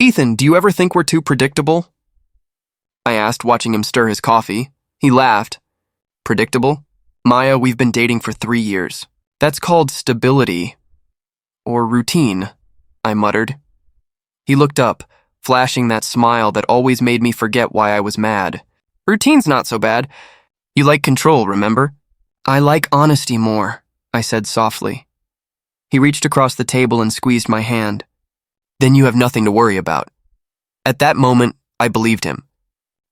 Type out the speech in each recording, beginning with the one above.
Ethan, do you ever think we're too predictable? I asked, watching him stir his coffee. He laughed. Predictable? Maya, we've been dating for 3 years. That's called stability. Or routine, I muttered. He looked up, flashing that smile that always made me forget why I was mad. Routine's not so bad. You like control, remember? I like honesty more, I said softly. He reached across the table and squeezed my hand. Then you have nothing to worry about. At that moment, I believed him.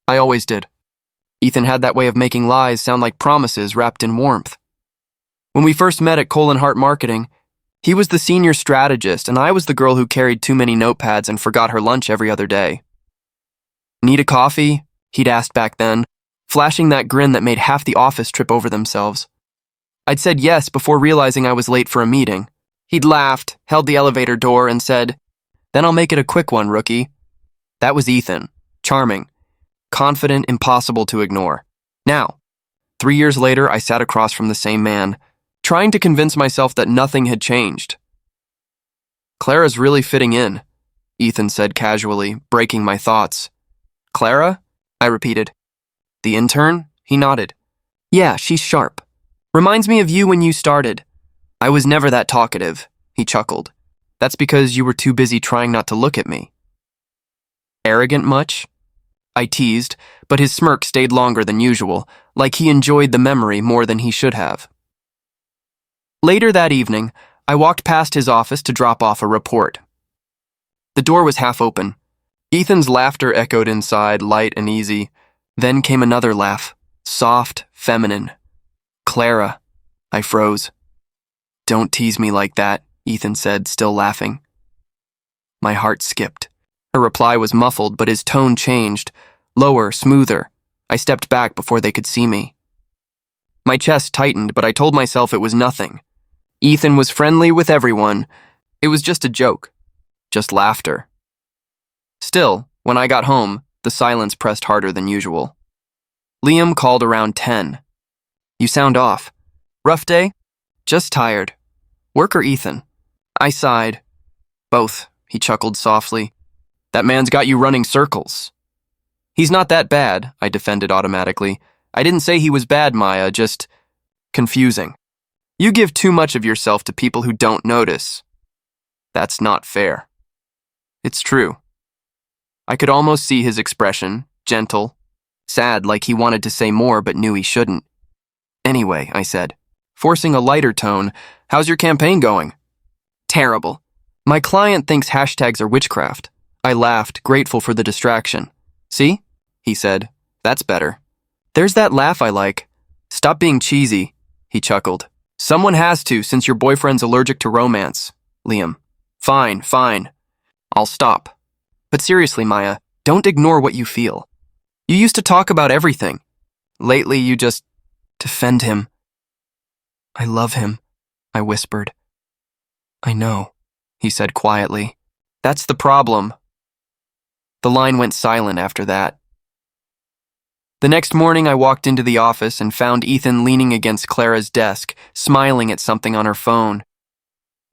I always did. Ethan had that way of making lies sound like promises wrapped in warmth. When we first met at Cole & Hart Marketing, he was the senior strategist and I was the girl who carried too many notepads and forgot her lunch every other day. Need a coffee? He'd asked back then, flashing that grin that made half the office trip over themselves. I'd said yes before realizing I was late for a meeting. He'd laughed, held the elevator door, and said, "Then I'll make it a quick one, rookie." That was Ethan. Charming. Confident, impossible to ignore. Now, 3 years later, I sat across from the same man, trying to convince myself that nothing had changed. Clara's really fitting in, Ethan said casually, breaking my thoughts. Clara? I repeated. The intern? He nodded. Yeah, she's sharp. Reminds me of you when you started. I was never that talkative, he chuckled. That's because you were too busy trying not to look at me. Arrogant much? I teased, but his smirk stayed longer than usual, like he enjoyed the memory more than he should have. Later that evening, I walked past his office to drop off a report. The door was half open. Ethan's laughter echoed inside, light and easy. Then came another laugh, soft, feminine. Clara. I froze. Don't tease me like that, Ethan said, still laughing. My heart skipped. Her reply was muffled, but his tone changed. Lower, smoother. I stepped back before they could see me. My chest tightened, but I told myself it was nothing. Ethan was friendly with everyone. It was just a joke. Just laughter. Still, when I got home, the silence pressed harder than usual. Liam called around 10. You sound off. Rough day? Just tired. Work or Ethan? I sighed. Both, he chuckled softly. That man's got you running circles. He's not that bad, I defended automatically. I didn't say he was bad, Maya, just confusing. You give too much of yourself to people who don't notice. That's not fair. It's true. I could almost see his expression, gentle, sad like he wanted to say more but knew he shouldn't. Anyway, I said, forcing a lighter tone, how's your campaign going? Terrible. My client thinks hashtags are witchcraft. I laughed, grateful for the distraction. See? He said. That's better. There's that laugh I like. Stop being cheesy, he chuckled. Someone has to, since your boyfriend's allergic to romance. Liam. Fine, fine. I'll stop. But seriously, Maya, don't ignore what you feel. You used to talk about everything. Lately, you just defend him. I love him, I whispered. I know, he said quietly. That's the problem. The line went silent after that. The next morning, I walked into the office and found Ethan leaning against Clara's desk, smiling at something on her phone.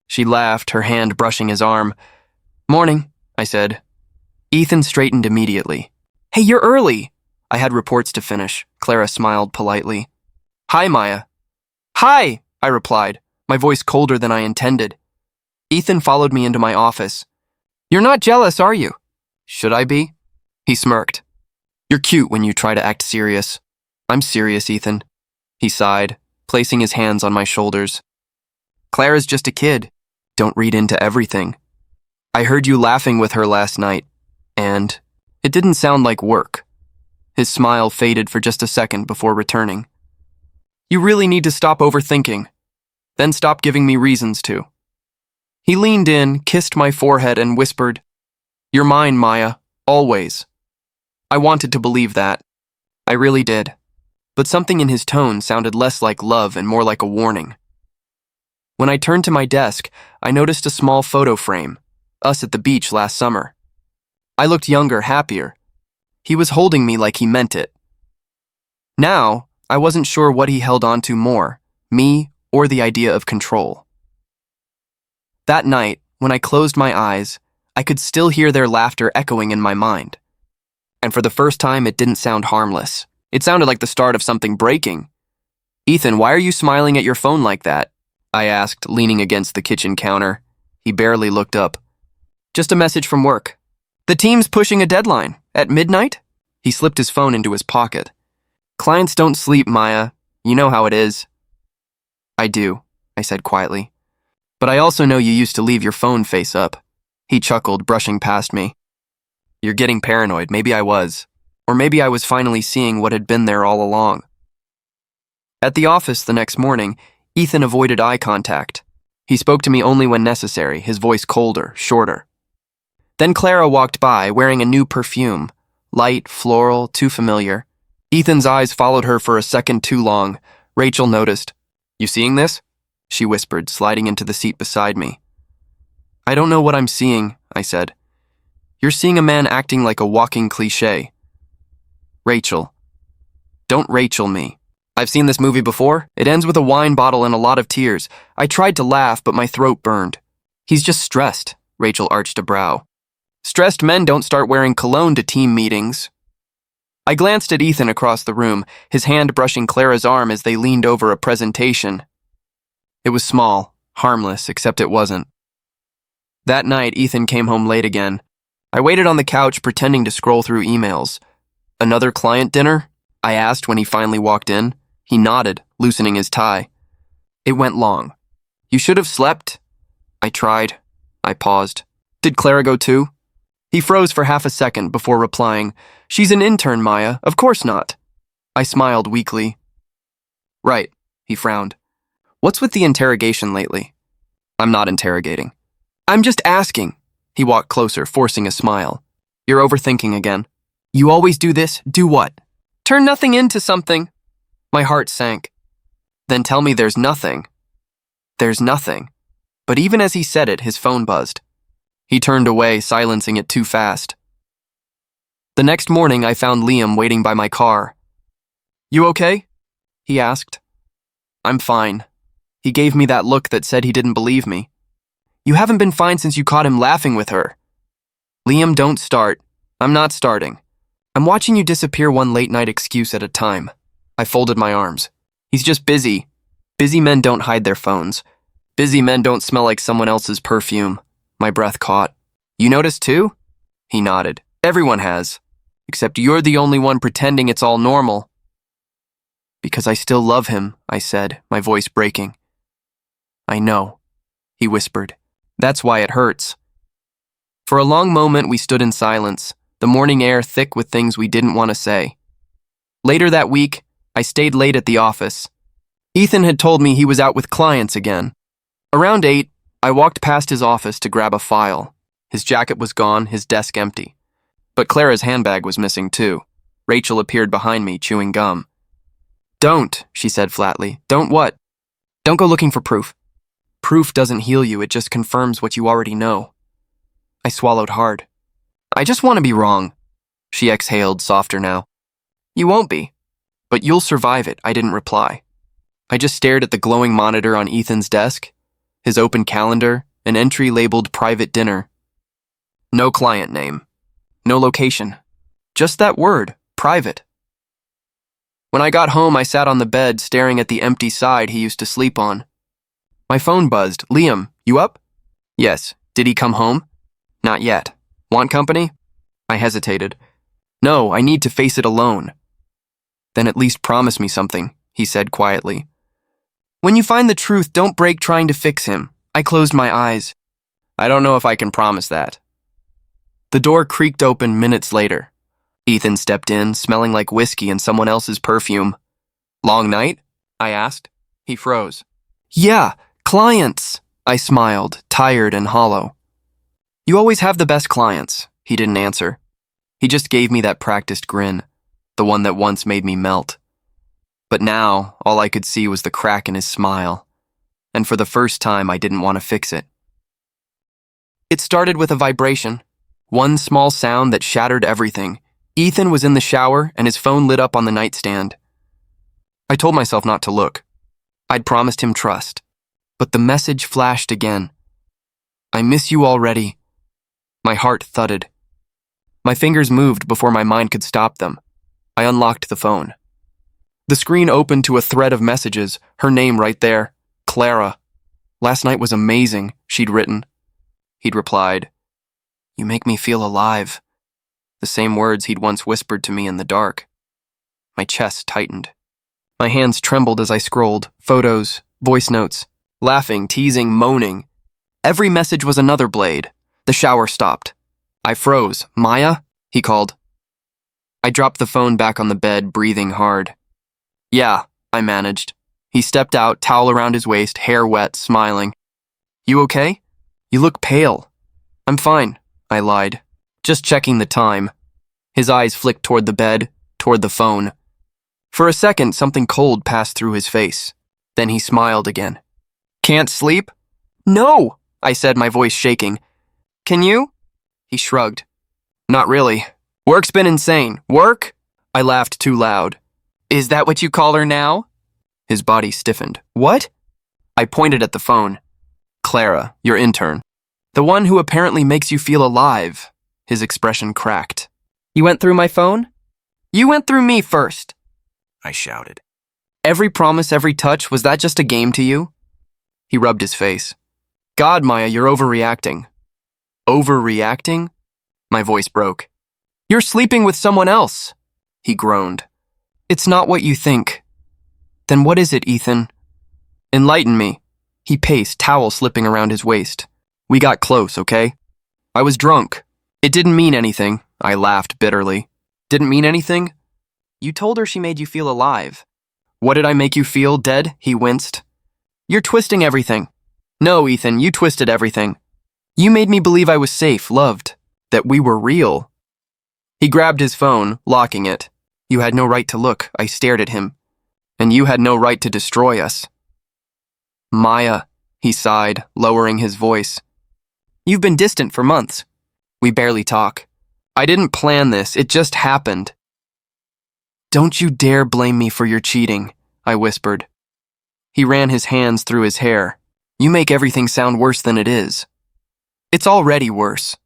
She laughed, her hand brushing his arm. Morning, I said. Ethan straightened immediately. Hey, you're early. I had reports to finish. Clara smiled politely. Hi, Maya. Hi, I replied, my voice colder than I intended. Ethan followed me into my office. You're not jealous, are you? Should I be? He smirked. You're cute when you try to act serious. I'm serious, Ethan. He sighed, placing his hands on my shoulders. Clara's just a kid. Don't read into everything. I heard you laughing with her last night, and it didn't sound like work. His smile faded for just a second before returning. You really need to stop overthinking. Then stop giving me reasons to. He leaned in, kissed my forehead, and whispered, You're mine, Maya, always. I wanted to believe that. I really did. But something in his tone sounded less like love and more like a warning. When I turned to my desk, I noticed a small photo frame, us at the beach last summer. I looked younger, happier. He was holding me like he meant it. Now, I wasn't sure what he held on to more, me or the idea of control. That night, when I closed my eyes, I could still hear their laughter echoing in my mind. And for the first time, it didn't sound harmless. It sounded like the start of something breaking. "Ethan, why are you smiling at your phone like that?" I asked, leaning against the kitchen counter. He barely looked up. "Just a message from work. The team's pushing a deadline. At midnight?" He slipped his phone into his pocket. "Clients don't sleep, Maya. You know how it is." "I do," I said quietly. "But I also know you used to leave your phone face up." He chuckled, brushing past me. "You're getting paranoid. Maybe I was. Or maybe I was finally seeing what had been there all along." At the office the next morning, Ethan avoided eye contact. He spoke to me only when necessary, his voice colder, shorter. Then Clara walked by, wearing a new perfume. Light, floral, too familiar. Ethan's eyes followed her for a second too long. Rachel noticed. "You seeing this?" she whispered, sliding into the seat beside me. "I don't know what I'm seeing," I said. "You're seeing a man acting like a walking cliché." "Rachel. Don't Rachel me. I've seen this movie before. It ends with a wine bottle and a lot of tears. I tried to laugh, but my throat burned." "He's just stressed," Rachel arched a brow. "Stressed men don't start wearing cologne to team meetings." I glanced at Ethan across the room, his hand brushing Clara's arm as they leaned over a presentation. It was small, harmless, except it wasn't. That night, Ethan came home late again. I waited on the couch, pretending to scroll through emails. "Another client dinner?" I asked when he finally walked in. He nodded, loosening his tie. "It went long. You should have slept." "I tried." I paused. "Did Clara go too?" He froze for half a second before replying, "She's an intern, Maya. Of course not." I smiled weakly. "Right," he frowned. "What's with the interrogation lately?" "I'm not interrogating." "I'm just asking." He walked closer, forcing a smile. "You're overthinking again." "You always do this? Do what?" "Turn nothing into something." My heart sank. "Then tell me there's nothing." "There's nothing." But even as he said it, his phone buzzed. He turned away, silencing it too fast. The next morning, I found Liam waiting by my car. "You okay?" he asked. "I'm fine." He gave me that look that said he didn't believe me. "You haven't been fine since you caught him laughing with her." "Liam, don't start. I'm not starting. I'm watching you disappear one late-night excuse at a time." I folded my arms. "He's just busy. Busy men don't hide their phones. Busy men don't smell like someone else's perfume." My breath caught. "You noticed too?" He nodded. "Everyone has. Except you're the only one pretending it's all normal." "Because I still love him," I said, my voice breaking. "I know," he whispered. "That's why it hurts." For a long moment, we stood in silence, the morning air thick with things we didn't want to say. Later that week, I stayed late at the office. Ethan had told me he was out with clients again. Around 8, I walked past his office to grab a file. His jacket was gone, his desk empty. But Clara's handbag was missing too. Rachel appeared behind me, chewing gum. "Don't," she said flatly. "Don't what?" "Don't go looking for proof. Proof doesn't heal you, it just confirms what you already know." I swallowed hard. "I just want to be wrong." She exhaled, softer now. "You won't be. But you'll survive it," I didn't reply. I just stared at the glowing monitor on Ethan's desk, his open calendar, an entry labeled private dinner. No client name. No location. Just that word, private. When I got home, I sat on the bed staring at the empty side he used to sleep on. My phone buzzed. "Liam, you up?" "Yes. Did he come home?" "Not yet. Want company?" I hesitated. "No, I need to face it alone." "Then at least promise me something," he said quietly. "When you find the truth, don't break trying to fix him." I closed my eyes. "I don't know if I can promise that." The door creaked open minutes later. Ethan stepped in, smelling like whiskey and someone else's perfume. "Long night?" I asked. He froze. "Yeah, clients," I smiled, tired and hollow. "You always have the best clients." He didn't answer. He just gave me that practiced grin, the one that once made me melt. But now, all I could see was the crack in his smile. And for the first time, I didn't want to fix it. It started with a vibration. One small sound that shattered everything. Ethan was in the shower and his phone lit up on the nightstand. I told myself not to look. I'd promised him trust. But the message flashed again. "I miss you already." My heart thudded. My fingers moved before my mind could stop them. I unlocked the phone. The screen opened to a thread of messages, her name right there, Clara. Last night was amazing, she'd written. He'd replied, "You make me feel alive." The same words he'd once whispered to me in the dark. My chest tightened. My hands trembled as I scrolled, photos, voice notes, laughing, teasing, moaning. Every message was another blade. The shower stopped. I froze. "Maya?" he called. I dropped the phone back on the bed, breathing hard. "Yeah," I managed. He stepped out, towel around his waist, hair wet, smiling. "You okay? You look pale." "I'm fine," I lied. "Just checking the time." His eyes flicked toward the bed, toward the phone. For a second, something cold passed through his face. Then he smiled again. "Can't sleep?" "No," I said, my voice shaking. "Can you?" He shrugged. "Not really. Work's been insane." "Work?" I laughed too loud. "Is that what you call her now?" His body stiffened. "What?" I pointed at the phone. "Clara, your intern. The one who apparently makes you feel alive." His expression cracked. "You went through my phone?" "You went through me first," I shouted. "Every promise, every touch, was that just a game to you?" He rubbed his face. "God, Maya, you're overreacting." "Overreacting?" My voice broke. "You're sleeping with someone else," he groaned. "It's not what you think." "Then what is it, Ethan?" "Enlighten me." He paced, towel slipping around his waist. "We got close, okay? I was drunk. It didn't mean anything." I laughed bitterly. "Didn't mean anything?" "You told her she made you feel alive." "What did I make you feel, dead?" He winced. "You're twisting everything." "No, Ethan, you twisted everything. You made me believe I was safe, loved, that we were real." He grabbed his phone, locking it. "You had no right to look." I stared at him. "And you had no right to destroy us." "Maya," he sighed, lowering his voice. "You've been distant for months. We barely talk. I didn't plan this, it just happened." "Don't you dare blame me for your cheating," I whispered. He ran his hands through his hair. "You make everything sound worse than it is." "It's already worse."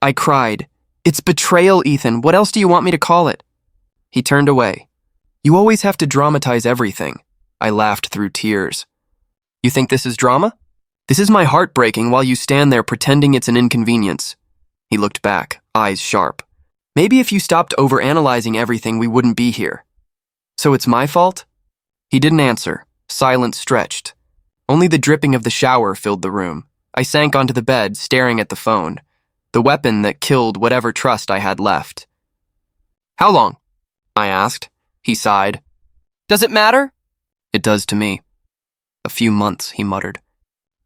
I cried. "It's betrayal, Ethan. What else do you want me to call it?" He turned away. "You always have to dramatize everything." I laughed through tears. "You think this is drama? This is my heart breaking while you stand there pretending it's an inconvenience." He looked back, eyes sharp. "Maybe if you stopped overanalyzing everything, we wouldn't be here." "So it's my fault?" He didn't answer. Silence stretched. Only the dripping of the shower filled the room. I sank onto the bed, staring at the phone, the weapon that killed whatever trust I had left. "How long?" I asked. He sighed. "Does it matter?" "It does to me." "A few months," he muttered.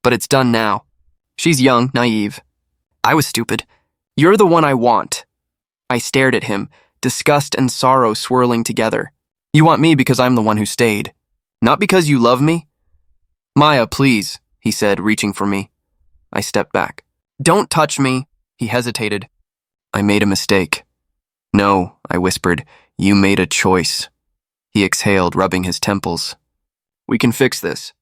"But it's done now. She's young, naive. I was stupid. You're the one I want." I stared at him, disgust and sorrow swirling together. "You want me because I'm the one who stayed. Not because you love me?" "Maya, please," he said, reaching for me. I stepped back. "Don't touch me." He hesitated. "I made a mistake." "No," I whispered. "You made a choice." He exhaled, rubbing his temples. "We can fix this."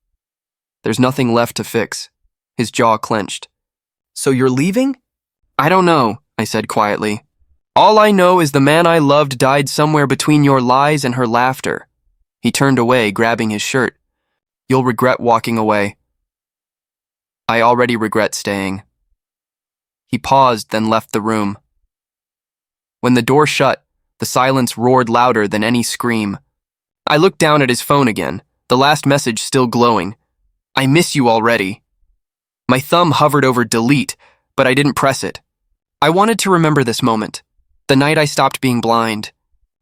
"There's nothing left to fix." His jaw clenched. "So you're leaving?" "I don't know," I said quietly. "All I know is the man I loved died somewhere between your lies and her laughter." He turned away, grabbing his shirt. "You'll regret walking away." "I already regret staying." He paused, then left the room. When the door shut, the silence roared louder than any scream. I looked down at his phone again, the last message still glowing. "I miss you already." My thumb hovered over delete, but I didn't press it. I wanted to remember this moment, the night I stopped being blind,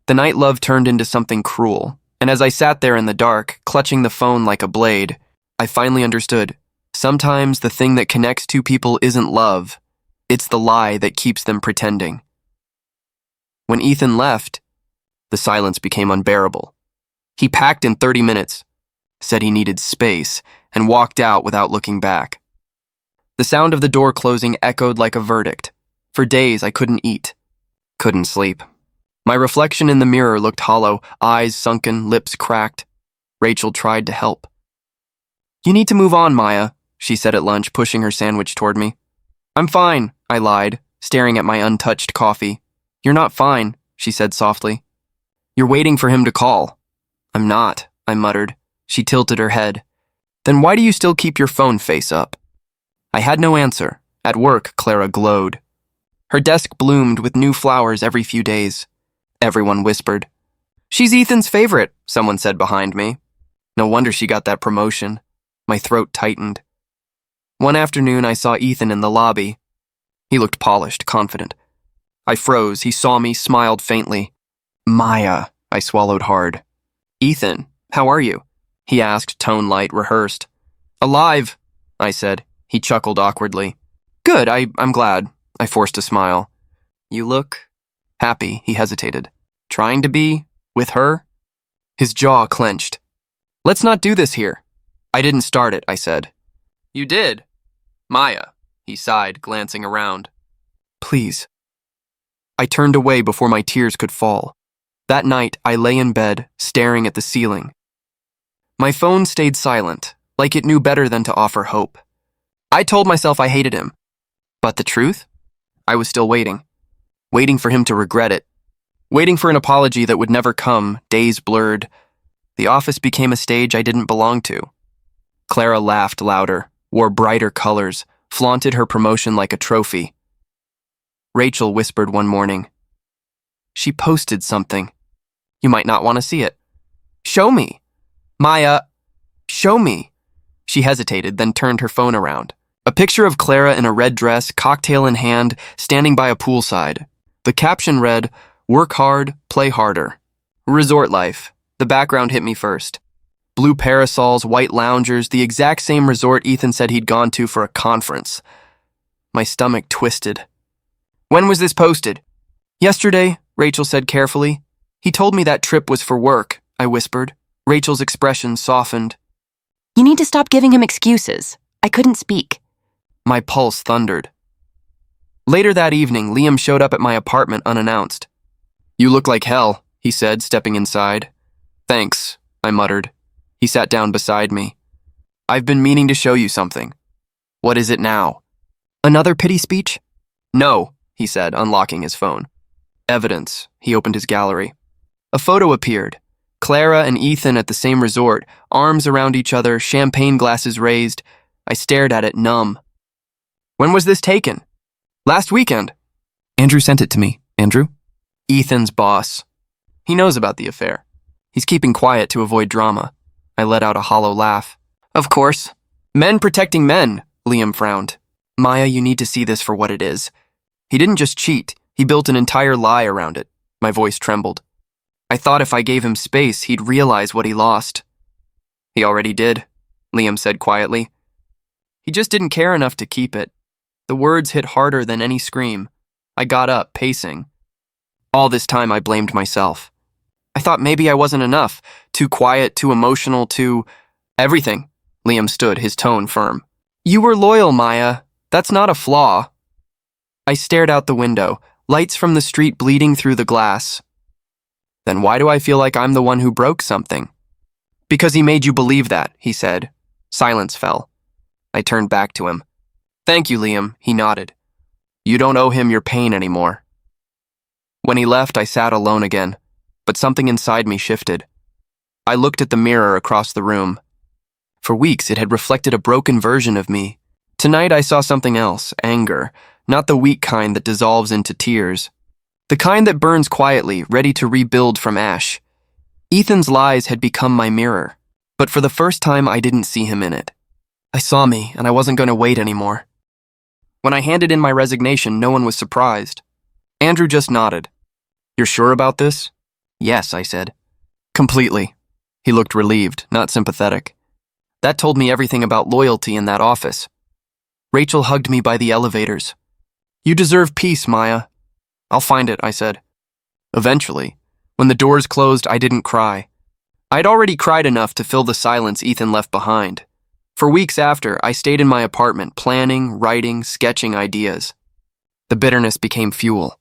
the night love turned into something cruel. And as I sat there in the dark, clutching the phone like a blade, I finally understood. Sometimes the thing that connects two people isn't love. It's the lie that keeps them pretending. When Ethan left, the silence became unbearable. He packed in 30 minutes, said he needed space, and walked out without looking back. The sound of the door closing echoed like a verdict. For days I couldn't eat, couldn't sleep. My reflection in the mirror looked hollow, eyes sunken, lips cracked. Rachel tried to help. "You need to move on, Maya," she said at lunch, pushing her sandwich toward me. "I'm fine," I lied, staring at my untouched coffee. "You're not fine," she said softly. "You're waiting for him to call." "I'm not," I muttered. She tilted her head. "Then why do you still keep your phone face up?" I had no answer. At work, Clara glowed. Her desk bloomed with new flowers every few days. Everyone whispered. "She's Ethan's favorite," someone said behind me. No wonder she got that promotion. My throat tightened. One afternoon, I saw Ethan in the lobby. He looked polished, confident. I froze. He saw me, smiled faintly. "Maya," I swallowed hard. "Ethan, how are you?" he asked, tone light, rehearsed. "Alive," I said. He chuckled awkwardly. "Good, I'm glad." I forced a smile. "You look happy," he hesitated. "Trying to be with her?" His jaw clenched. "Let's not do this here." "I didn't start it," I said. "You did." "Maya," he sighed, glancing around. "Please." I turned away before my tears could fall. That night, I lay in bed, staring at the ceiling. My phone stayed silent, like it knew better than to offer hope. I told myself I hated him. But the truth? I was still waiting. Waiting for him to regret it. Waiting for an apology that would never come, days blurred. The office became a stage I didn't belong to. Clara laughed louder, wore brighter colors, flaunted her promotion like a trophy. Rachel whispered one morning. "She posted something. You might not want to see it." "Show me." "Maya, show me." She hesitated, then turned her phone around. A picture of Clara in a red dress, cocktail in hand, standing by a poolside. The caption read, "Work hard, play harder." Resort life. The background hit me first. Blue parasols, white loungers, the exact same resort Ethan said he'd gone to for a conference. My stomach twisted. "When was this posted?" "Yesterday," Rachel said carefully. "He told me that trip was for work," I whispered. Rachel's expression softened. "You need to stop giving him excuses. I couldn't speak." My pulse thundered. Later that evening, Liam showed up at my apartment unannounced. "You look like hell," he said, stepping inside. "Thanks," I muttered. He sat down beside me. "I've been meaning to show you something." "What is it now?" "Another pity speech?" "No," he said, unlocking his phone. "Evidence." He opened his gallery. A photo appeared. Clara and Ethan at the same resort, arms around each other, champagne glasses raised. I stared at it, numb. "When was this taken?" "Last weekend." "Andrew sent it to me." "Andrew?" "Ethan's boss. He knows about the affair. He's keeping quiet to avoid drama." I let out a hollow laugh. "Of course. Men protecting men," Liam frowned. "Maya, you need to see this for what it is. He didn't just cheat, he built an entire lie around it." My voice trembled. "I thought if I gave him space, he'd realize what he lost." "He already did," Liam said quietly. "He just didn't care enough to keep it." The words hit harder than any scream. I got up, pacing. All this time I blamed myself. I thought maybe I wasn't enough. Too quiet, too emotional, too... Everything. Liam stood, his tone firm. "You were loyal, Maya. That's not a flaw." I stared out the window, lights from the street bleeding through the glass. "Then why do I feel like I'm the one who broke something?" "Because he made you believe that," he said. Silence fell. I turned back to him. "Thank you, Liam," he nodded. "You don't owe him your pain anymore." When he left, I sat alone again, but something inside me shifted. I looked at the mirror across the room. For weeks, it had reflected a broken version of me. Tonight, I saw something else, anger, not the weak kind that dissolves into tears. The kind that burns quietly, ready to rebuild from ash. Ethan's lies had become my mirror, but for the first time, I didn't see him in it. I saw me, and I wasn't going to wait anymore. When I handed in my resignation, no one was surprised. Andrew just nodded. "You're sure about this?" "Yes," I said. "Completely." He looked relieved, not sympathetic. That told me everything about loyalty in that office. Rachel hugged me by the elevators. "You deserve peace, Maya." "I'll find it," I said. Eventually, when the doors closed, I didn't cry. I'd already cried enough to fill the silence Ethan left behind. For weeks after, I stayed in my apartment, planning, writing, sketching ideas. The bitterness became fuel.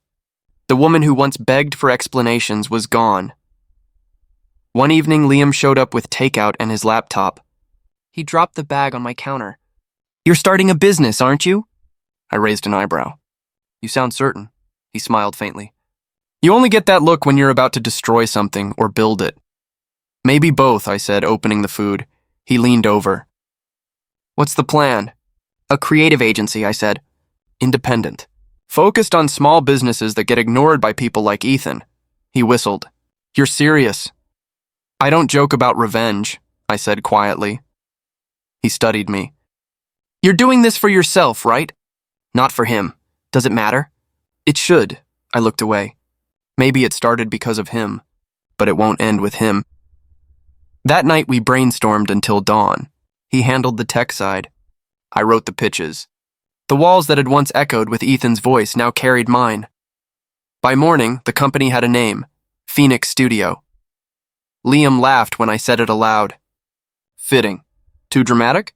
The woman who once begged for explanations was gone. One evening, Liam showed up with takeout and his laptop. He dropped the bag on my counter. "You're starting a business, aren't you?" I raised an eyebrow. You sound certain. He smiled faintly. You only get that look when you're about to destroy something or build it. Maybe both, I said, opening the food. He leaned over. What's the plan? A creative agency, I said. Independent. Focused on small businesses that get ignored by people like Ethan. He whistled. You're serious. I don't joke about revenge, I said quietly. He studied me. You're doing this for yourself, right? Not for him. Does it matter? It should. I looked away. Maybe it started because of him, but it won't end with him. That night we brainstormed until dawn. He handled the tech side. I wrote the pitches. The walls that had once echoed with Ethan's voice now carried mine. By morning, the company had a name, Phoenix Studio. Liam laughed when I said it aloud. Fitting. Too dramatic?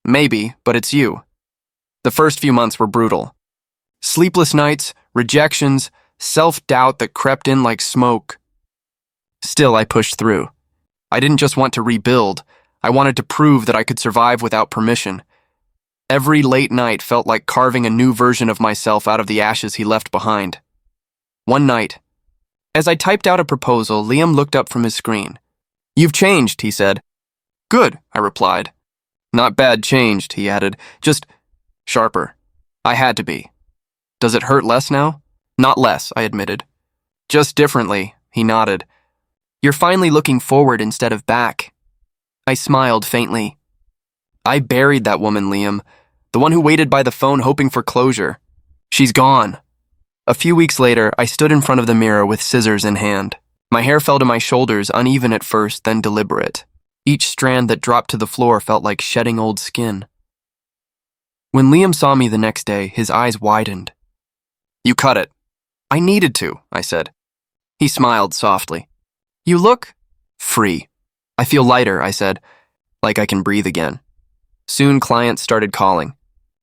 Maybe, but it's you. The first few months were brutal. Sleepless nights, rejections, self-doubt that crept in like smoke. Still, I pushed through. I didn't just want to rebuild. I wanted to prove that I could survive without permission. Every late night felt like carving a new version of myself out of the ashes he left behind. One night, as I typed out a proposal, Liam looked up from his screen. You've changed, he said. Good, I replied. Not bad changed, he added. Just sharper. I had to be. Does it hurt less now? Not less, I admitted. Just differently, he nodded. You're finally looking forward instead of back. I smiled faintly. I buried that woman, Liam, the one who waited by the phone hoping for closure. She's gone. A few weeks later, I stood in front of the mirror with scissors in hand. My hair fell to my shoulders, uneven at first, then deliberate. Each strand that dropped to the floor felt like shedding old skin. When Liam saw me the next day, his eyes widened. You cut it. I needed to, I said. He smiled softly. You look free. I feel lighter, I said, like I can breathe again. Soon clients started calling.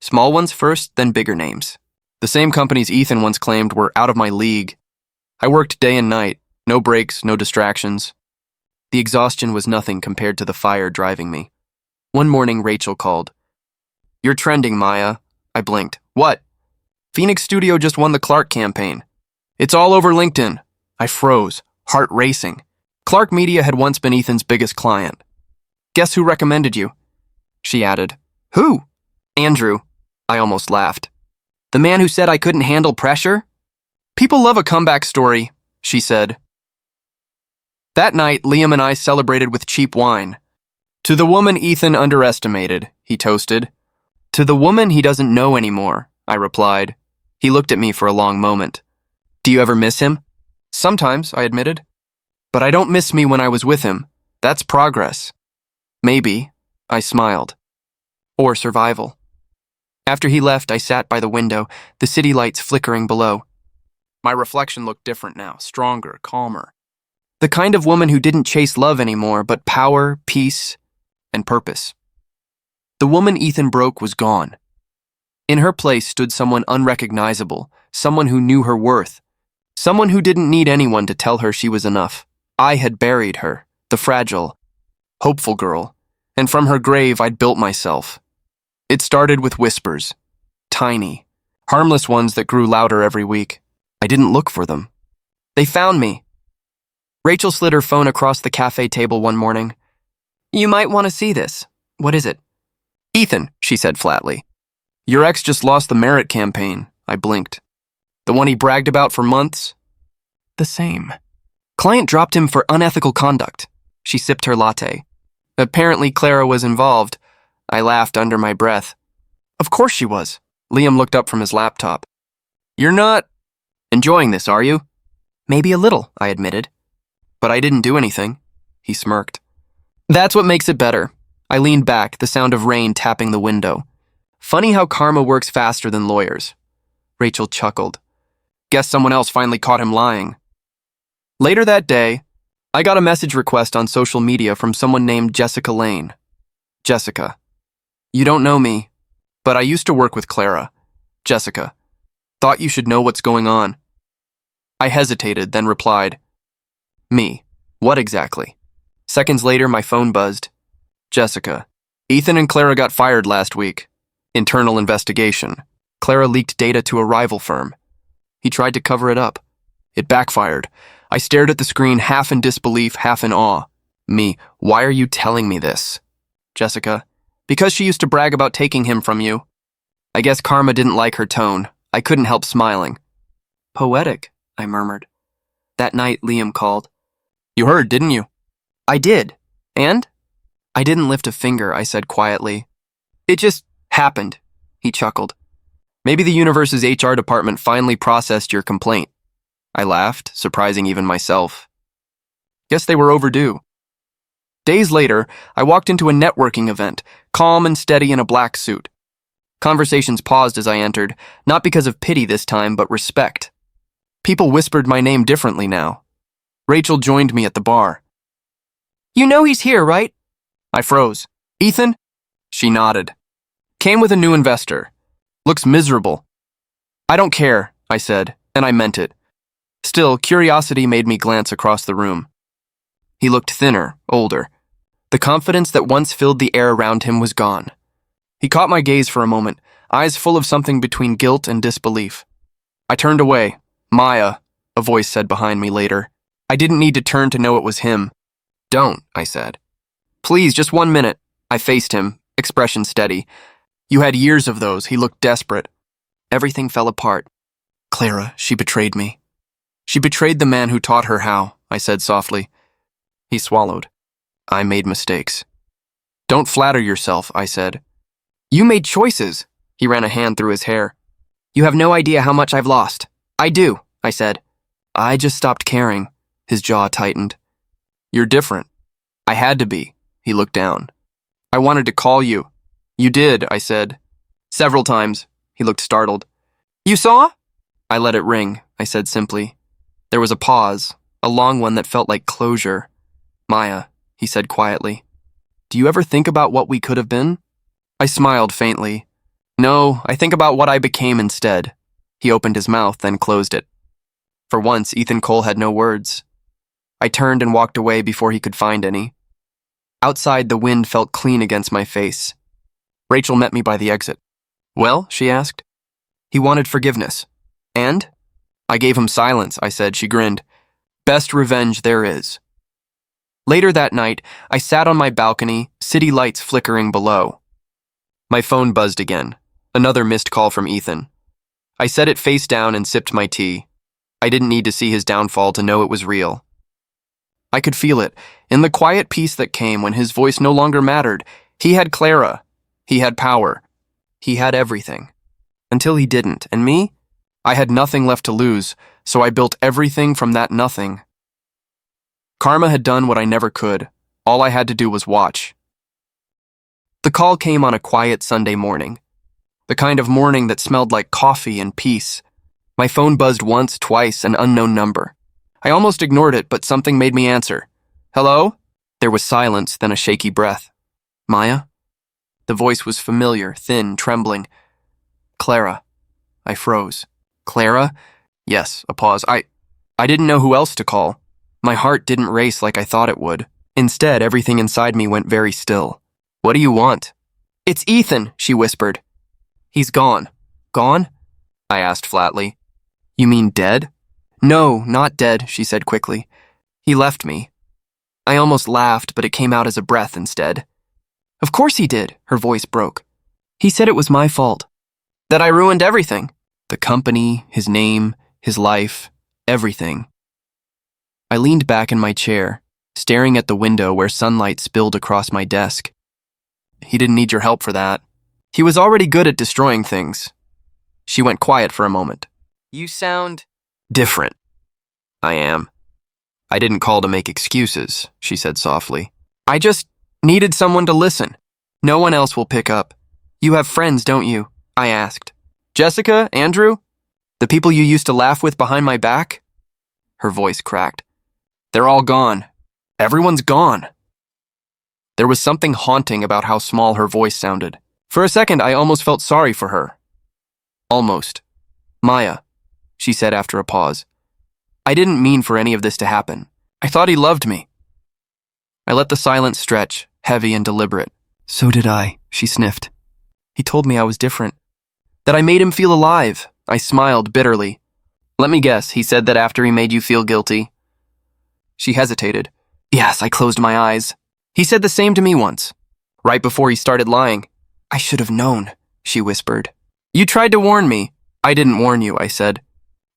Small ones first, then bigger names. The same companies Ethan once claimed were out of my league. I worked day and night, no breaks, no distractions. The exhaustion was nothing compared to the fire driving me. One morning, Rachel called. You're trending, Maya. I blinked. What? Phoenix Studio just won the Clark campaign. It's all over LinkedIn. I froze, heart racing. Clark Media had once been Ethan's biggest client. Guess who recommended you? She added. Who? Andrew. I almost laughed. The man who said I couldn't handle pressure? People love a comeback story, she said. That night, Liam and I celebrated with cheap wine. To the woman Ethan underestimated, he toasted. To the woman he doesn't know anymore, I replied. He looked at me for a long moment. Do you ever miss him? Sometimes, I admitted. But I don't miss me when I was with him. That's progress. Maybe, I smiled. Or survival. After he left, I sat by the window, the city lights flickering below. My reflection looked different now, stronger, calmer. The kind of woman who didn't chase love anymore, but power, peace, and purpose. The woman Ethan broke was gone. In her place stood someone unrecognizable, someone who knew her worth, someone who didn't need anyone to tell her she was enough. I had buried her, the fragile, hopeful girl, and from her grave I'd built myself. It started with whispers, tiny, harmless ones that grew louder every week. I didn't look for them. They found me. Rachel slid her phone across the cafe table one morning. You might want to see this. What is it? Ethan, she said flatly. Your ex just lost the merit campaign. I blinked. The one he bragged about for months? The same. Client dropped him for unethical conduct. She sipped her latte. Apparently Clara was involved. I laughed under my breath. Of course she was. Liam looked up from his laptop. You're not enjoying this, are you? Maybe a little, I admitted. But I didn't do anything. He smirked. That's what makes it better. I leaned back, the sound of rain tapping the window. Funny how karma works faster than lawyers. Rachel chuckled. Guess someone else finally caught him lying. Later that day, I got a message request on social media from someone named Jessica Lane. Jessica. You don't know me, but I used to work with Clara. Jessica. Thought you should know what's going on. I hesitated, then replied. Me. What exactly? Seconds later, my phone buzzed. Jessica. Ethan and Clara got fired last week. Internal investigation. Clara leaked data to a rival firm. He tried to cover it up. It backfired. I stared at the screen, half in disbelief, half in awe. Me, why are you telling me this? Jessica, because she used to brag about taking him from you. I guess karma didn't like her tone. I couldn't help smiling. Poetic, I murmured. That night, Liam called. You heard, didn't you? I did. And? I didn't lift a finger, I said quietly. It just happened, he chuckled. Maybe the universe's HR department finally processed your complaint. I laughed, surprising even myself. Guess they were overdue. Days later, I walked into a networking event, calm and steady in a black suit. Conversations paused as I entered, not because of pity this time, but respect. People whispered my name differently now. Rachel joined me at the bar. You know he's here, right? I froze. Ethan? She nodded. Came with a new investor. Looks miserable. I don't care, I said, and I meant it. Still, curiosity made me glance across the room. He looked thinner, older. The confidence that once filled the air around him was gone. He caught my gaze for a moment, eyes full of something between guilt and disbelief. I turned away. Maya, a voice said behind me later. I didn't need to turn to know it was him. Don't, I said. Please, just 1 minute. I faced him, expression steady. You had years of those. He looked desperate. Everything fell apart. Clara, she betrayed me. She betrayed the man who taught her how, I said softly. He swallowed. I made mistakes. Don't flatter yourself, I said. You made choices. He ran a hand through his hair. You have no idea how much I've lost. I do, I said. I just stopped caring. His jaw tightened. You're different. I had to be. He looked down. I wanted to call you. You did, I said. Several times. He looked startled. You saw? I let it ring, I said simply. There was a pause, a long one that felt like closure. Maya, he said quietly. Do you ever think about what we could have been? I smiled faintly. No, I think about what I became instead. He opened his mouth, then closed it. For once, Ethan Cole had no words. I turned and walked away before he could find any. Outside, the wind felt clean against my face. Rachel met me by the exit. Well, she asked. He wanted forgiveness. And? I gave him silence, I said. She grinned. Best revenge there is. Later that night, I sat on my balcony, city lights flickering below. My phone buzzed again. Another missed call from Ethan. I set it face down and sipped my tea. I didn't need to see his downfall to know it was real. I could feel it, in the quiet peace that came when his voice no longer mattered. He had Clara. He had power. He had everything. Until he didn't, and me? I had nothing left to lose, so I built everything from that nothing. Karma had done what I never could. All I had to do was watch. The call came on a quiet Sunday morning. The kind of morning that smelled like coffee and peace. My phone buzzed once, twice, an unknown number. I almost ignored it, but something made me answer. Hello? There was silence, then a shaky breath. Maya? The voice was familiar, thin, trembling. Clara. I froze. Clara? Yes, a pause. I didn't know who else to call. My heart didn't race like I thought it would. Instead, everything inside me went very still. What do you want? It's Ethan, she whispered. He's gone. Gone? I asked flatly. You mean dead? No, not dead, she said quickly. He left me. I almost laughed, but it came out as a breath instead. Of course he did, her voice broke. He said it was my fault. That I ruined everything. The company, his name, his life, everything. I leaned back in my chair, staring at the window where sunlight spilled across my desk. He didn't need your help for that. He was already good at destroying things. She went quiet for a moment. You sound different. I am. I didn't call to make excuses, she said softly. I just needed someone to listen. No one else will pick up. You have friends, don't you? I asked. Jessica, Andrew? The people you used to laugh with behind my back? Her voice cracked. They're all gone. Everyone's gone. There was something haunting about how small her voice sounded. For a second, I almost felt sorry for her. Almost. Maya, she said after a pause. I didn't mean for any of this to happen. I thought he loved me. I let the silence stretch, heavy and deliberate. So did I, she sniffed. He told me I was different. That I made him feel alive. I smiled bitterly. Let me guess, he said that after he made you feel guilty. She hesitated. Yes, I closed my eyes. He said the same to me once, right before he started lying. I should have known, she whispered. You tried to warn me. I didn't warn you, I said.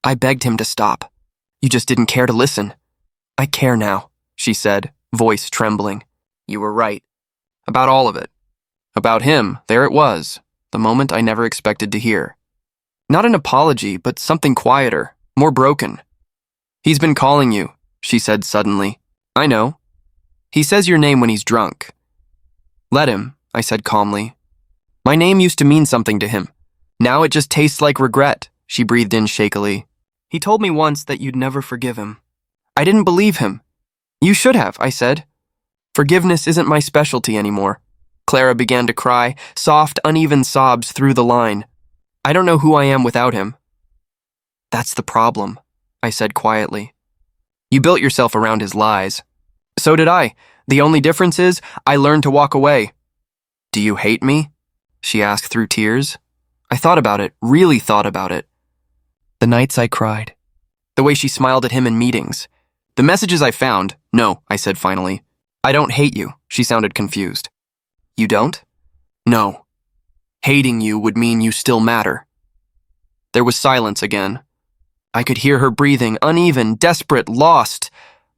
I begged him to stop. You just didn't care to listen. I care now, she said, voice trembling. You were right. About all of it. About him, there it was, the moment I never expected to hear. Not an apology, but something quieter, more broken. He's been calling you, she said suddenly. I know. He says your name when he's drunk. Let him, I said calmly. My name used to mean something to him. Now it just tastes like regret, she breathed in shakily. He told me once that you'd never forgive him. I didn't believe him. You should have, I said. Forgiveness isn't my specialty anymore. Clara began to cry, soft, uneven sobs through the line. I don't know who I am without him. That's the problem, I said quietly. You built yourself around his lies. So did I. The only difference is I learned to walk away. Do you hate me? She asked through tears. I thought about it, really thought about it. The nights I cried. The way she smiled at him in meetings. The messages I found. No, I said finally. I don't hate you, she sounded confused. You don't? No. Hating you would mean you still matter. There was silence again. I could hear her breathing, uneven, desperate, lost.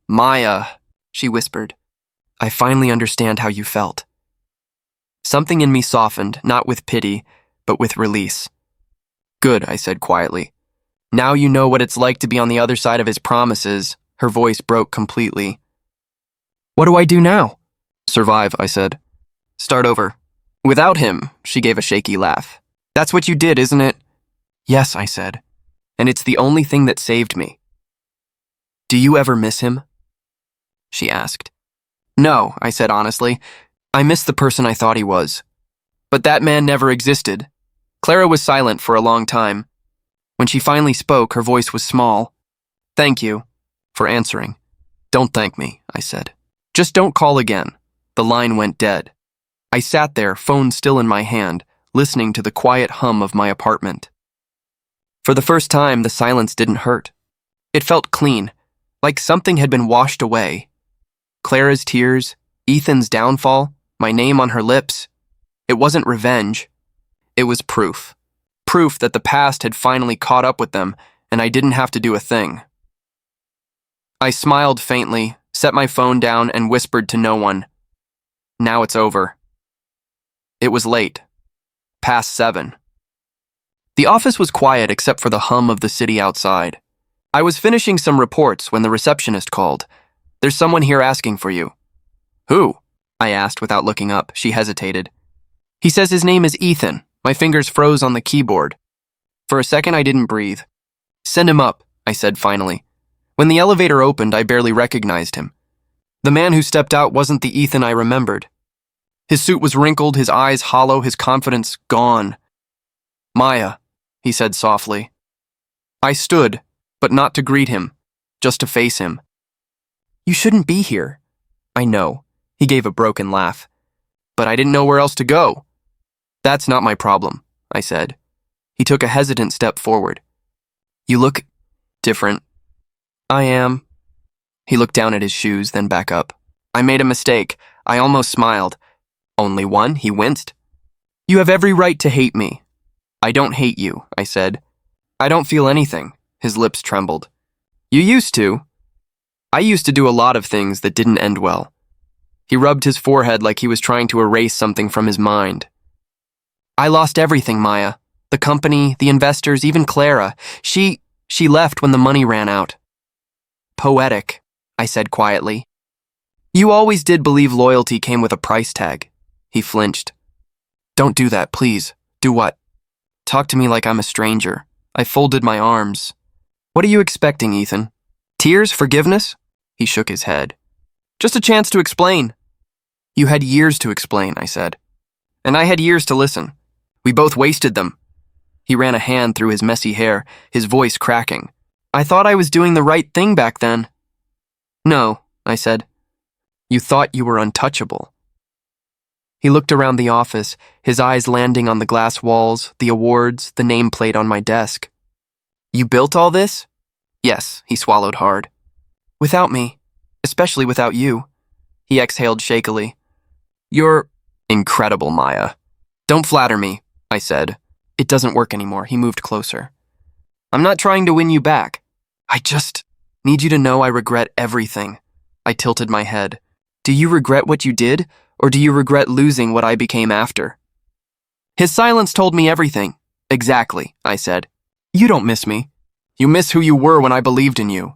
Maya, she whispered. I finally understand how you felt. Something in me softened, not with pity, but with release. Good, I said quietly. Now you know what it's like to be on the other side of his promises. Her voice broke completely. What do I do now? Survive, I said. Start over. Without him, she gave a shaky laugh. That's what you did, isn't it? Yes, I said. And it's the only thing that saved me. Do you ever miss him? She asked. No, I said honestly. I miss the person I thought he was. But that man never existed. Clara was silent for a long time. When she finally spoke, her voice was small. Thank you for answering. Don't thank me, I said. Just don't call again. The line went dead. I sat there, phone still in my hand, listening to the quiet hum of my apartment. For the first time, the silence didn't hurt. It felt clean, like something had been washed away. Clara's tears, Ethan's downfall, my name on her lips. It wasn't revenge. It was proof. Proof that the past had finally caught up with them, and I didn't have to do a thing. I smiled faintly, set my phone down, and whispered to no one. Now it's over. It was late. Past 7. The office was quiet except for the hum of the city outside. I was finishing some reports when the receptionist called. There's someone here asking for you. Who? I asked without looking up. She hesitated. He says his name is Ethan. My fingers froze on the keyboard. For a second, I didn't breathe. Send him up, I said finally. When the elevator opened, I barely recognized him. The man who stepped out wasn't the Ethan I remembered. His suit was wrinkled, his eyes hollow, his confidence gone. Maya, he said softly. I stood, but not to greet him, just to face him. You shouldn't be here. I know, he gave a broken laugh. But I didn't know where else to go. That's not my problem, I said. He took a hesitant step forward. You look different. I am. He looked down at his shoes, then back up. I made a mistake. I almost smiled. Only one? He winced. You have every right to hate me. I don't hate you, I said. I don't feel anything. His lips trembled. You used to. I used to do a lot of things that didn't end well. He rubbed his forehead like he was trying to erase something from his mind. I lost everything, Maya. The company, the investors, even Clara. She left when the money ran out. Poetic, I said quietly. You always did believe loyalty came with a price tag. He flinched. Don't do that, please. Do what? Talk to me like I'm a stranger. I folded my arms. What are you expecting, Ethan? Tears? Forgiveness? He shook his head. Just a chance to explain. You had years to explain, I said. And I had years to listen. We both wasted them. He ran a hand through his messy hair, his voice cracking. I thought I was doing the right thing back then. No, I said. You thought you were untouchable. He looked around the office, his eyes landing on the glass walls, the awards, the nameplate on my desk. You built all this? Yes, he swallowed hard. Without me, especially without you. He exhaled shakily. You're incredible, Maya. Don't flatter me, I said. It doesn't work anymore. He moved closer. I'm not trying to win you back. I just need you to know I regret everything. I tilted my head. Do you regret what you did, or do you regret losing what I became after? His silence told me everything. Exactly, I said. You don't miss me. You miss who you were when I believed in you.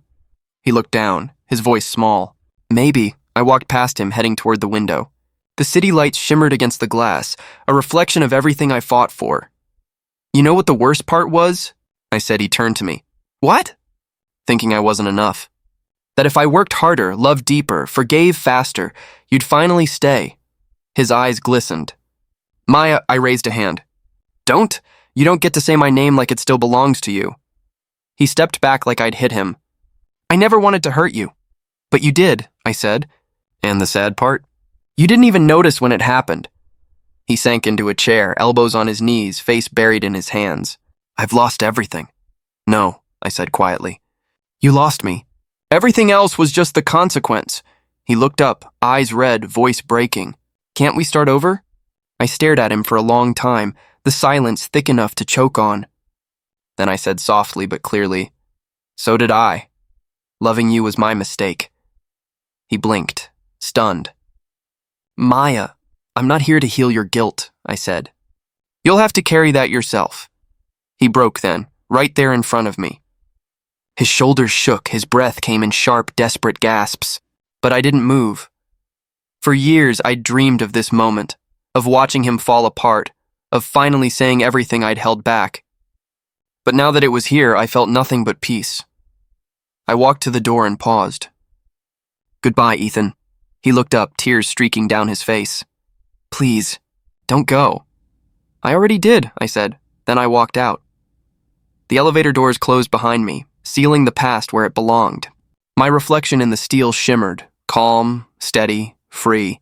He looked down, his voice small. Maybe. I walked past him, heading toward the window. The city lights shimmered against the glass, a reflection of everything I fought for. You know what the worst part was? I said. He turned to me. What? Thinking I wasn't enough. That if I worked harder, loved deeper, forgave faster, you'd finally stay. His eyes glistened. Maya, I raised a hand. Don't. You don't get to say my name like it still belongs to you. He stepped back like I'd hit him. I never wanted to hurt you. But you did, I said. And the sad part? You didn't even notice when it happened. He sank into a chair, elbows on his knees, face buried in his hands. I've lost everything. No, I said quietly. You lost me. Everything else was just the consequence. He looked up, eyes red, voice breaking. Can't we start over? I stared at him for a long time, the silence thick enough to choke on. Then I said softly but clearly, so did I. Loving you was my mistake. He blinked, stunned. Maya, I'm not here to heal your guilt, I said. You'll have to carry that yourself. He broke then, right there in front of me. His shoulders shook, his breath came in sharp, desperate gasps, but I didn't move. For years, I'd dreamed of this moment, of watching him fall apart, of finally saying everything I'd held back. But now that it was here, I felt nothing but peace. I walked to the door and paused. Goodbye, Ethan. He looked up, tears streaking down his face. Please, don't go. I already did, I said. Then I walked out. The elevator doors closed behind me, sealing the past where it belonged. My reflection in the steel shimmered, calm, steady, free.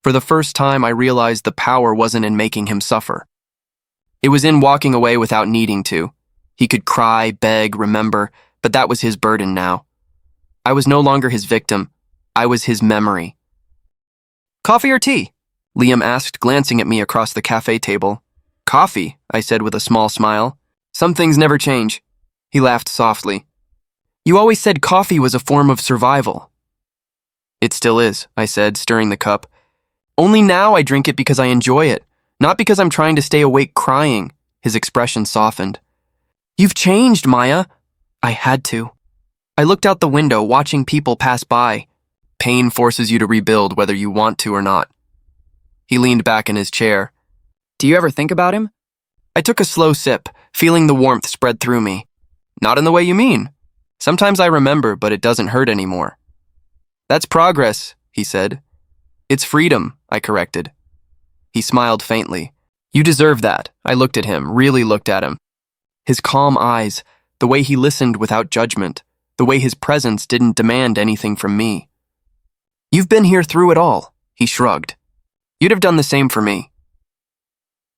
For the first time, I realized the power wasn't in making him suffer. It was in walking away without needing to. He could cry, beg, remember, but that was his burden now. I was no longer his victim. I was his memory. Coffee or tea? Liam asked, glancing at me across the cafe table. Coffee, I said with a small smile. Some things never change. He laughed softly. You always said coffee was a form of survival. It still is, I said, stirring the cup. Only now I drink it because I enjoy it, not because I'm trying to stay awake crying. His expression softened. You've changed, Maya. I had to. I looked out the window, watching people pass by. Pain forces you to rebuild whether you want to or not. He leaned back in his chair. Do you ever think about him? I took a slow sip, feeling the warmth spread through me. Not in the way you mean. Sometimes I remember, but it doesn't hurt anymore. That's progress, he said. It's freedom, I corrected. He smiled faintly. You deserve that. I looked at him, really looked at him. His calm eyes, the way he listened without judgment, the way his presence didn't demand anything from me. You've been here through it all, he shrugged. You'd have done the same for me.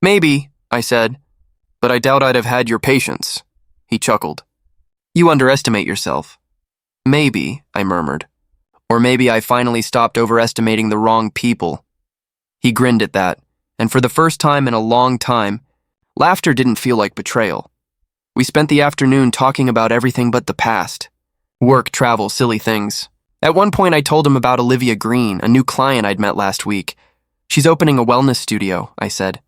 Maybe, I said, but I doubt I'd have had your patience. He chuckled. You underestimate yourself. Maybe, I murmured. Or maybe I finally stopped overestimating the wrong people. He grinned at that, and for the first time in a long time, laughter didn't feel like betrayal. We spent the afternoon talking about everything but the past. Work, travel, silly things. At one point I told him about Olivia Green, a new client I'd met last week. She's opening a wellness studio, I said.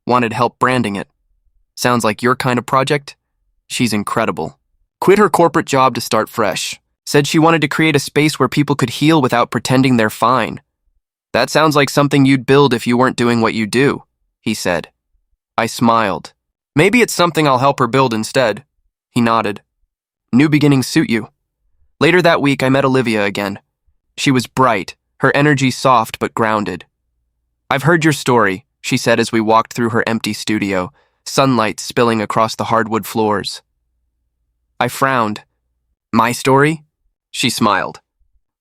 Wanted help branding it. Sounds like your kind of project? She's incredible. Quit her corporate job to start fresh. Said she wanted to create a space where people could heal without pretending they're fine. That sounds like something you'd build if you weren't doing what you do, he said. I smiled. Maybe it's something I'll help her build instead. He nodded. New beginnings suit you. Later that week, I met Olivia again. She was bright, her energy soft but grounded. I've heard your story, she said as we walked through her empty studio, sunlight spilling across the hardwood floors. I frowned. My story? She smiled.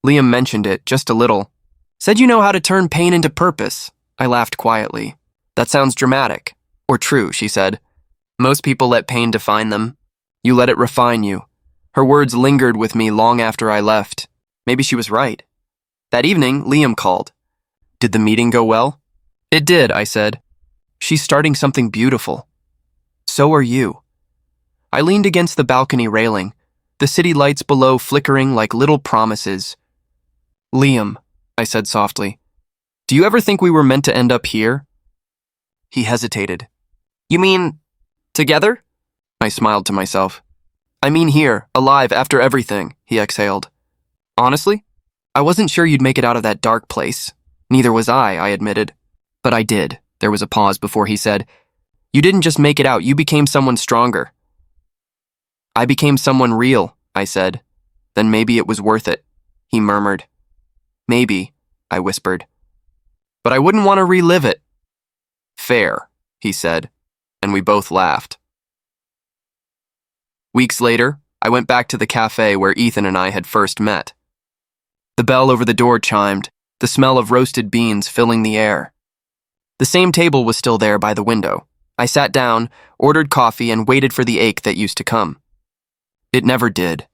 Liam mentioned it, just a little. Said you know how to turn pain into purpose. I laughed quietly. That sounds dramatic. Or true, she said. Most people let pain define them. You let it refine you. Her words lingered with me long after I left. Maybe she was right. That evening, Liam called. Did the meeting go well? It did, I said. She's starting something beautiful. So are you. I leaned against the balcony railing, the city lights below flickering like little promises. Liam, I said softly, do you ever think we were meant to end up here? He hesitated. You mean, together? I smiled to myself. I mean here, alive after everything, he exhaled. Honestly, I wasn't sure you'd make it out of that dark place. Neither was I admitted. But I did. There was a pause before he said, You didn't just make it out, you became someone stronger. I became someone real, I said. Then maybe it was worth it, he murmured. Maybe, I whispered. But I wouldn't want to relive it. Fair, he said, and we both laughed. Weeks later, I went back to the cafe where Ethan and I had first met. The bell over the door chimed, the smell of roasted beans filling the air. The same table was still there by the window. I sat down, ordered coffee, and waited for the ache that used to come. It never did.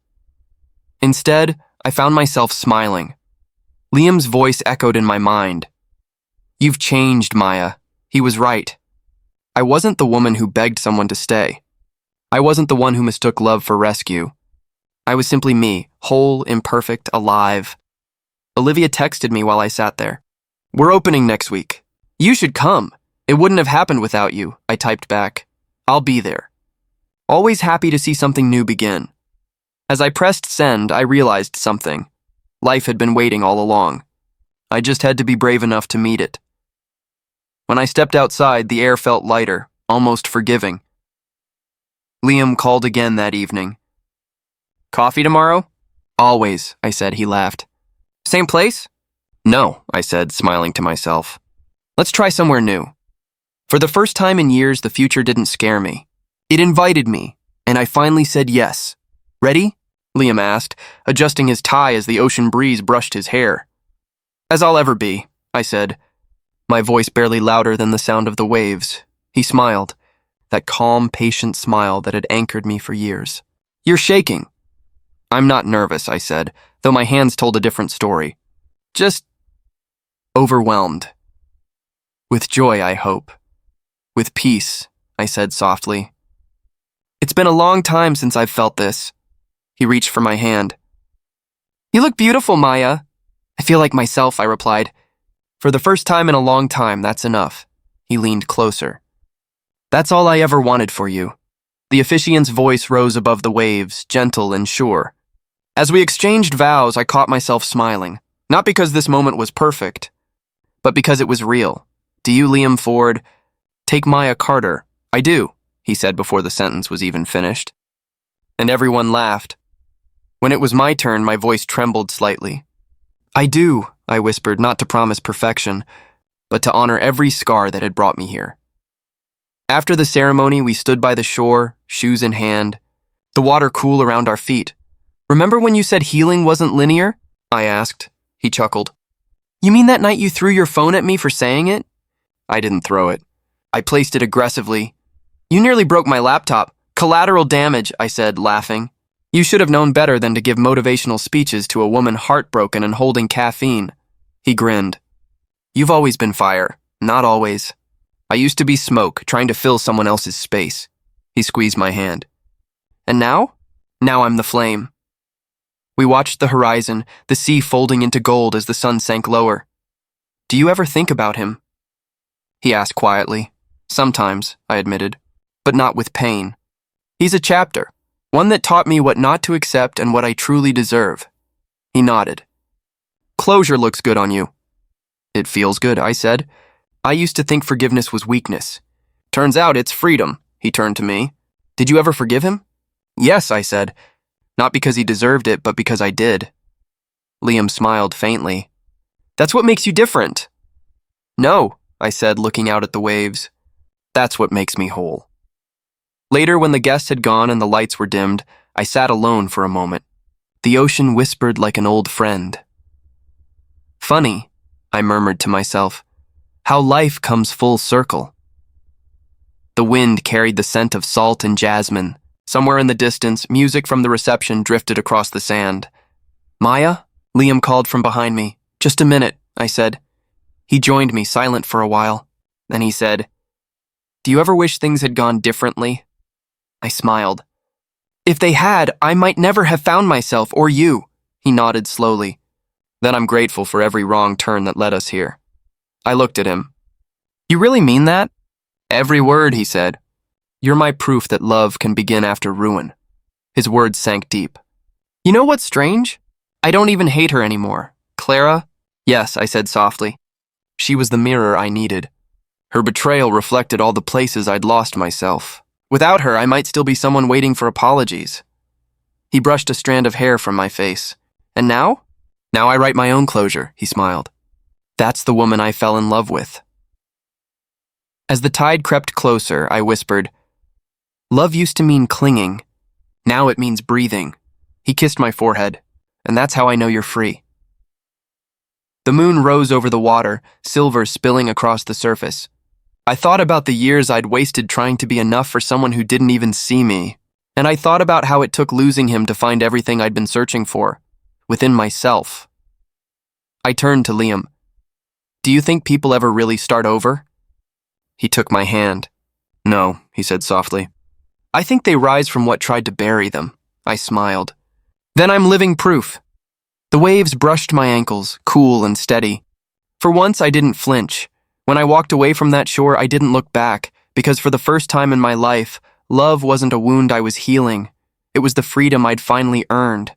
Instead, I found myself smiling. Liam's voice echoed in my mind. You've changed, Maya. He was right. I wasn't the woman who begged someone to stay. I wasn't the one who mistook love for rescue. I was simply me, whole, imperfect, alive. Olivia texted me while I sat there. We're opening next week. You should come. It wouldn't have happened without you, I typed back. I'll be there. Always happy to see something new begin. As I pressed send, I realized something. Life had been waiting all along. I just had to be brave enough to meet it. When I stepped outside, the air felt lighter, almost forgiving. Liam called again that evening. Coffee tomorrow? Always, I said. He laughed. Same place? No, I said, smiling to myself. Let's try somewhere new. For the first time in years, the future didn't scare me. It invited me, and I finally said yes. Ready? Liam asked, adjusting his tie as the ocean breeze brushed his hair. As I'll ever be, I said, my voice barely louder than the sound of the waves. He smiled, that calm, patient smile that had anchored me for years. You're shaking. I'm not nervous, I said, though my hands told a different story. Just overwhelmed. With joy, I hope. With peace, I said softly. It's been a long time since I've felt this. He reached for my hand. You look beautiful, Maya. I feel like myself, I replied. For the first time in a long time, that's enough. He leaned closer. That's all I ever wanted for you. The officiant's voice rose above the waves, gentle and sure. As we exchanged vows, I caught myself smiling. Not because this moment was perfect, but because it was real. Do you, Liam Ford, take Maya Carter? I do, he said before the sentence was even finished. And everyone laughed. When it was my turn, my voice trembled slightly. I do, I whispered, not to promise perfection, but to honor every scar that had brought me here. After the ceremony, we stood by the shore, shoes in hand, the water cool around our feet. Remember when you said healing wasn't linear? I asked. He chuckled. You mean that night you threw your phone at me for saying it? I didn't throw it. I placed it aggressively. You nearly broke my laptop. Collateral damage, I said, laughing. You should have known better than to give motivational speeches to a woman heartbroken and holding caffeine. He grinned. You've always been fire. Not always. I used to be smoke, trying to fill someone else's space. He squeezed my hand. And now? Now I'm the flame. We watched the horizon, the sea folding into gold as the sun sank lower. Do you ever think about him? He asked quietly. Sometimes, I admitted, but not with pain. He's a chapter, one that taught me what not to accept and what I truly deserve. He nodded. Closure looks good on you. It feels good, I said. I used to think forgiveness was weakness. Turns out it's freedom, he turned to me. Did you ever forgive him? Yes, I said. Not because he deserved it, but because I did. Liam smiled faintly. That's what makes you different. No, I said, looking out at the waves. That's what makes me whole. Later, when the guests had gone and the lights were dimmed, I sat alone for a moment. The ocean whispered like an old friend. Funny, I murmured to myself, how life comes full circle. The wind carried the scent of salt and jasmine, Somewhere in the distance, music from the reception drifted across the sand. "Maya?" Liam called from behind me. "Just a minute," I said. He joined me, silent for a while. Then he said, "Do you ever wish things had gone differently?" I smiled. "If they had, I might never have found myself or you." He nodded slowly. "Then I'm grateful for every wrong turn that led us here." I looked at him. "You really mean that?" "Every word," he said. "You're my proof that love can begin after ruin." His words sank deep. "You know what's strange? I don't even hate her anymore. Clara?" "Yes," I said softly. She was the mirror I needed. Her betrayal reflected all the places I'd lost myself. Without her, I might still be someone waiting for apologies. He brushed a strand of hair from my face. "And now?" "Now I write my own closure," he smiled. "That's the woman I fell in love with." As the tide crept closer, I whispered, "Love used to mean clinging. Now it means breathing." He kissed my forehead. "And that's how I know you're free." The moon rose over the water, silver spilling across the surface. I thought about the years I'd wasted trying to be enough for someone who didn't even see me. And I thought about how it took losing him to find everything I'd been searching for, within myself. I turned to Liam. "Do you think people ever really start over?" He took my hand. "No," he said softly. "I think they rise from what tried to bury them." I smiled. "Then I'm living proof." The waves brushed my ankles, cool and steady. For once, I didn't flinch. When I walked away from that shore, I didn't look back, because for the first time in my life, love wasn't a wound I was healing. It was the freedom I'd finally earned.